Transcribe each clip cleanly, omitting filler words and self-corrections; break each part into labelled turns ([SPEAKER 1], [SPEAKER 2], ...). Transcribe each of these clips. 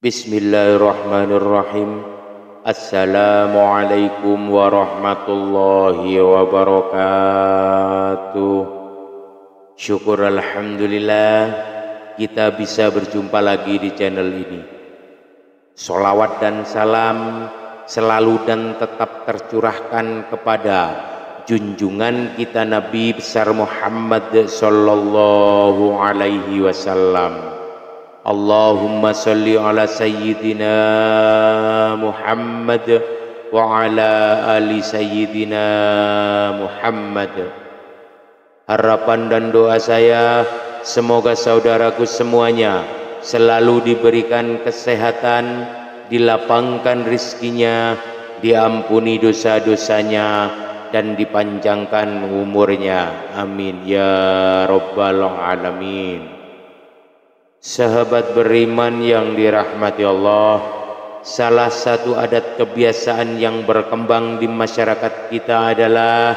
[SPEAKER 1] Bismillahirrahmanirrahim. Assalamualaikum warahmatullahi wabarakatuh. Syukur alhamdulillah kita bisa berjumpa lagi di channel ini. Sholawat dan salam selalu dan tetap tercurahkan kepada junjungan kita Nabi besar Muhammad sallallahu alaihi wasallam. Allahumma salli ala sayyidina Muhammad wa ala ali sayyidina Muhammad. Harapan dan doa saya semoga saudaraku semuanya selalu diberikan kesehatan, dilapangkan rizkinya, diampuni dosa-dosanya, dan dipanjangkan umurnya. Amin ya rabbal alamin. Sahabat beriman yang dirahmati Allah, salah satu adat kebiasaan yang berkembang di masyarakat kita adalah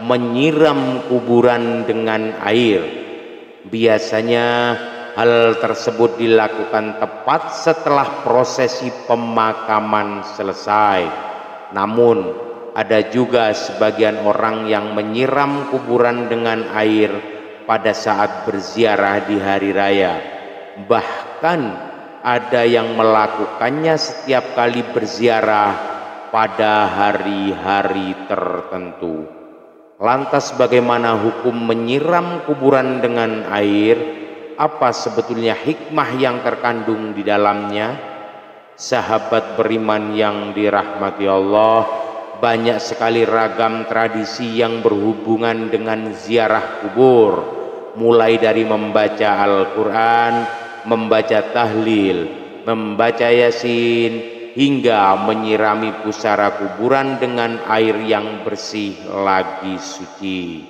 [SPEAKER 1] menyiram kuburan dengan air. Biasanya hal tersebut dilakukan tepat setelah prosesi pemakaman selesai. Namun ada juga sebagian orang yang menyiram kuburan dengan air pada saat berziarah di hari raya. Bahkan ada yang melakukannya setiap kali berziarah pada hari-hari tertentu. Lantas bagaimana hukum menyiram kuburan dengan air? Apa sebetulnya hikmah yang terkandung di dalamnya? Sahabat beriman yang dirahmati Allah, banyak sekali ragam tradisi yang berhubungan dengan ziarah kubur, mulai dari membaca Al-Quran, membaca tahlil, membaca yasin, hingga menyirami pusara kuburan dengan air yang bersih lagi suci.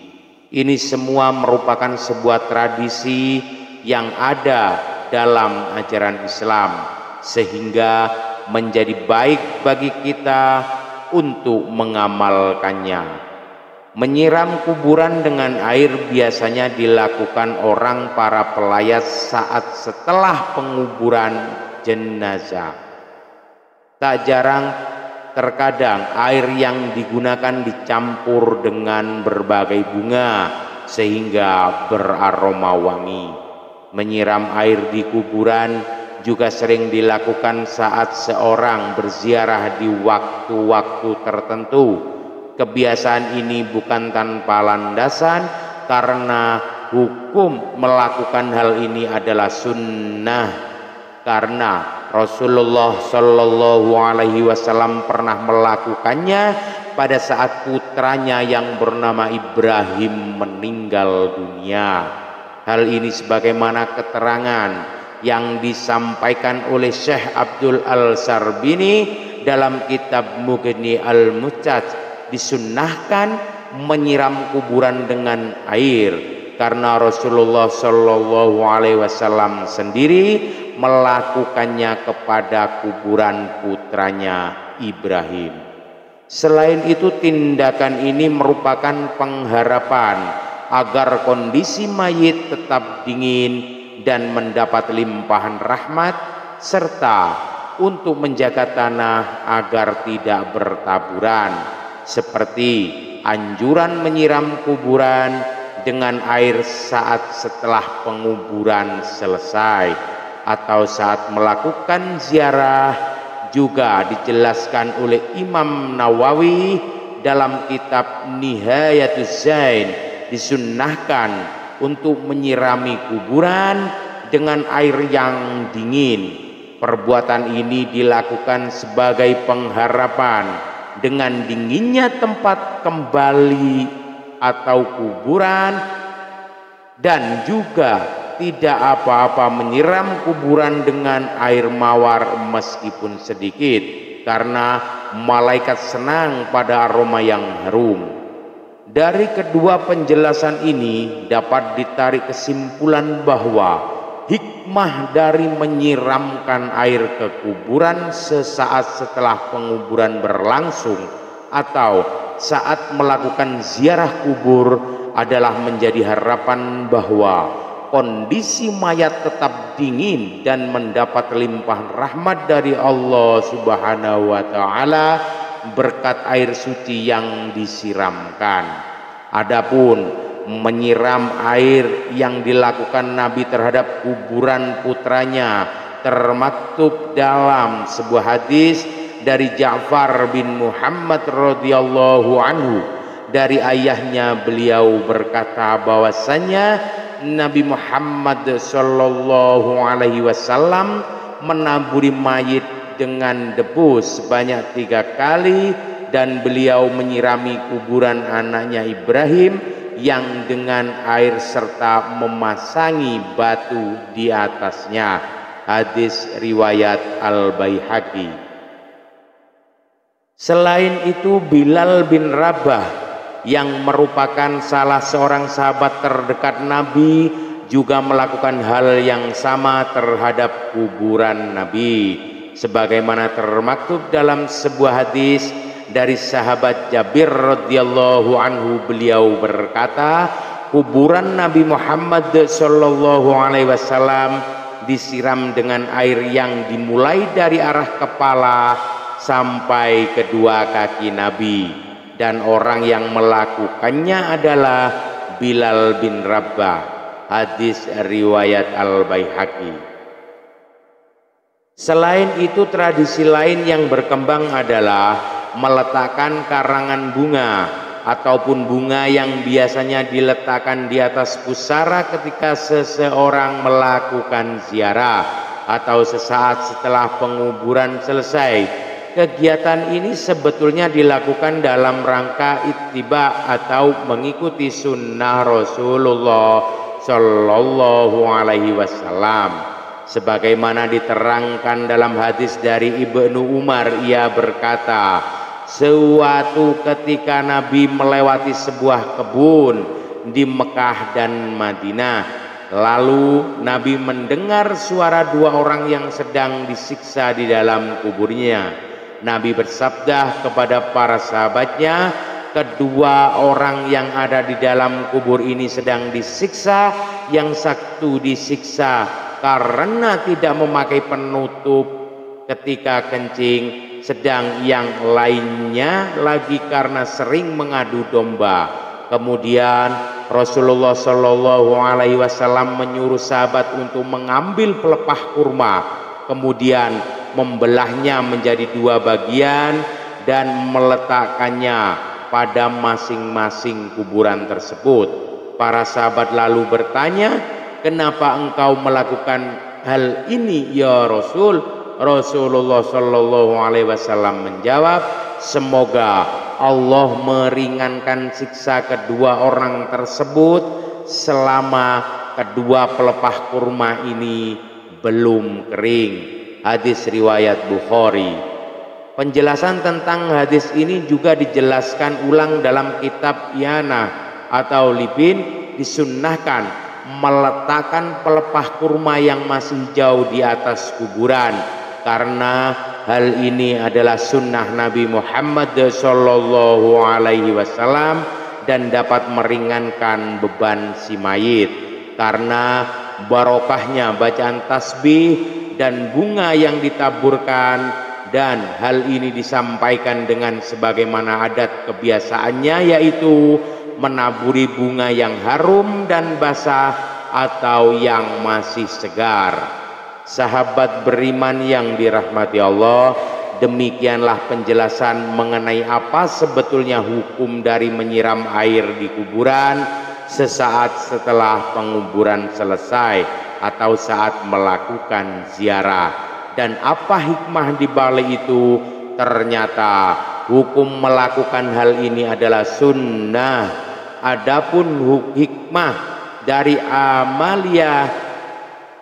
[SPEAKER 1] Ini semua merupakan sebuah tradisi yang ada dalam ajaran Islam, sehingga menjadi baik bagi kita untuk mengamalkannya. Menyiram kuburan dengan air biasanya dilakukan orang para pelayat saat setelah penguburan jenazah. Tak jarang terkadang air yang digunakan dicampur dengan berbagai bunga sehingga beraroma wangi. Menyiram air di kuburan juga sering dilakukan saat seorang berziarah di waktu-waktu tertentu. Kebiasaan ini bukan tanpa landasan karena hukum melakukan hal ini adalah sunnah, karena Rasulullah Shallallahu Alaihi Wasallam pernah melakukannya pada saat putranya yang bernama Ibrahim meninggal dunia. Hal ini sebagaimana keterangan yang disampaikan oleh Syekh Abdul Al-Sarbini dalam kitab Mughni Al-Muchaj. Disunnahkan menyiram kuburan dengan air karena Rasulullah Shallallahu Alaihi Wasallam sendiri melakukannya kepada kuburan putranya Ibrahim. Selain itu, tindakan ini merupakan pengharapan agar kondisi mayit tetap dingin dan mendapat limpahan rahmat, serta untuk menjaga tanah agar tidak bertaburan, seperti anjuran menyiram kuburan dengan air saat setelah penguburan selesai atau saat melakukan ziarah. Juga dijelaskan oleh Imam Nawawi dalam kitab Nihayatuz Zain, disunnahkan untuk menyirami kuburan dengan air yang dingin. Perbuatan ini dilakukan sebagai pengharapan dengan dinginnya tempat kembali atau kuburan, dan juga tidak apa-apa menyiram kuburan dengan air mawar meskipun sedikit, karena malaikat senang pada aroma yang harum. Dari kedua penjelasan ini dapat ditarik kesimpulan bahwa hikmah dari menyiramkan air ke kuburan sesaat setelah penguburan berlangsung atau saat melakukan ziarah kubur adalah menjadi harapan bahwa kondisi mayat tetap dingin dan mendapat limpahan rahmat dari Allah Subhanahu wa taala berkat air suci yang disiramkan. Adapun menyiram air yang dilakukan Nabi terhadap kuburan putranya termaktub dalam sebuah hadis dari Ja'far bin Muhammad radhiyallahu anhu, dari ayahnya beliau berkata bahwasanya Nabi Muhammad sallallahu alaihi wasallam menaburi mayit dengan debu sebanyak 3 kali, dan beliau menyirami kuburan anaknya Ibrahim yang dengan air serta memasangi batu di atasnya. Hadis riwayat Al-Baihaqi. Selain itu, Bilal bin Rabah yang merupakan salah seorang sahabat terdekat Nabi juga melakukan hal yang sama terhadap kuburan Nabi, sebagaimana termaktub dalam sebuah hadis dari sahabat Jabir radhiyallahu anhu. Beliau berkata, kuburan Nabi Muhammad sallallahu alaihi wasallam disiram dengan air yang dimulai dari arah kepala sampai kedua kaki Nabi, dan orang yang melakukannya adalah Bilal bin Rabah. Hadis riwayat Al-Baihaqi. Selain itu, tradisi lain yang berkembang adalah meletakkan karangan bunga ataupun bunga yang biasanya diletakkan di atas pusara ketika seseorang melakukan ziarah atau sesaat setelah penguburan selesai. Kegiatan ini sebetulnya dilakukan dalam rangka ittiba atau mengikuti sunnah Rasulullah Shallallahu alaihi wasallam, sebagaimana diterangkan dalam hadis dari Ibnu Umar. Ia berkata, suatu ketika Nabi melewati sebuah kebun di Mekah dan Madinah, lalu Nabi mendengar suara 2 orang yang sedang disiksa di dalam kuburnya. Nabi bersabda kepada para sahabatnya, kedua orang yang ada di dalam kubur ini sedang disiksa, yang satu disiksa karena tidak memakai penutup ketika kencing, sedang yang lainnya lagi karena sering mengadu domba. Kemudian Rasulullah Shallallahu alaihi wasallam menyuruh sahabat untuk mengambil pelepah kurma, kemudian membelahnya menjadi 2 bagian dan meletakkannya pada masing-masing kuburan tersebut. Para sahabat lalu bertanya, kenapa engkau melakukan hal ini ya Rasul? Rasulullah Shallallahu alaihi wasallam menjawab, semoga Allah meringankan siksa kedua orang tersebut selama kedua pelepah kurma ini belum kering. Hadis riwayat Bukhari. Penjelasan tentang hadis ini juga dijelaskan ulang dalam kitab Iyanah atau Libin. Disunnahkan meletakkan pelepah kurma yang masih jauh di atas kuburan, karena hal ini adalah sunnah Nabi Muhammad Sallallahu Alaihi Wasallam dan dapat meringankan beban si mayit, karena barokahnya bacaan tasbih dan bunga yang ditaburkan, dan hal ini disampaikan dengan sebagaimana adat kebiasaannya, yaitu menaburi bunga yang harum dan basah atau yang masih segar. Sahabat beriman yang dirahmati Allah, demikianlah penjelasan mengenai apa sebetulnya hukum dari menyiram air di kuburan sesaat setelah penguburan selesai atau saat melakukan ziarah, dan apa hikmah di balik itu. Ternyata hukum melakukan hal ini adalah sunnah. Adapun hikmah dari amalia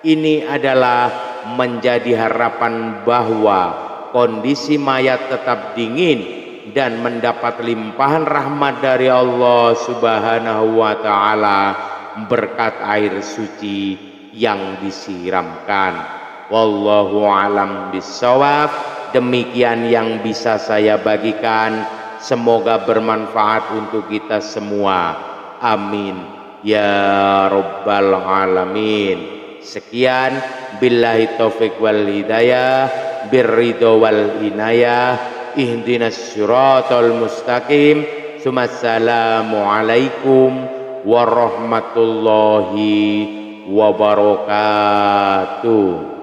[SPEAKER 1] ini adalah menjadi harapan bahwa kondisi mayat tetap dingin dan mendapat limpahan rahmat dari Allah Subhanahu wa taala berkat air suci yang disiramkan. Wallahu alam bissawab. Demikian yang bisa saya bagikan, semoga bermanfaat untuk kita semua. Amin ya rabbal alamin. Sekian, billahi taufiq wal hidayah, birridho wal inayah, ihdinas siratal mustaqim. Assalamu alaikum warahmatullahi wabarakatuh.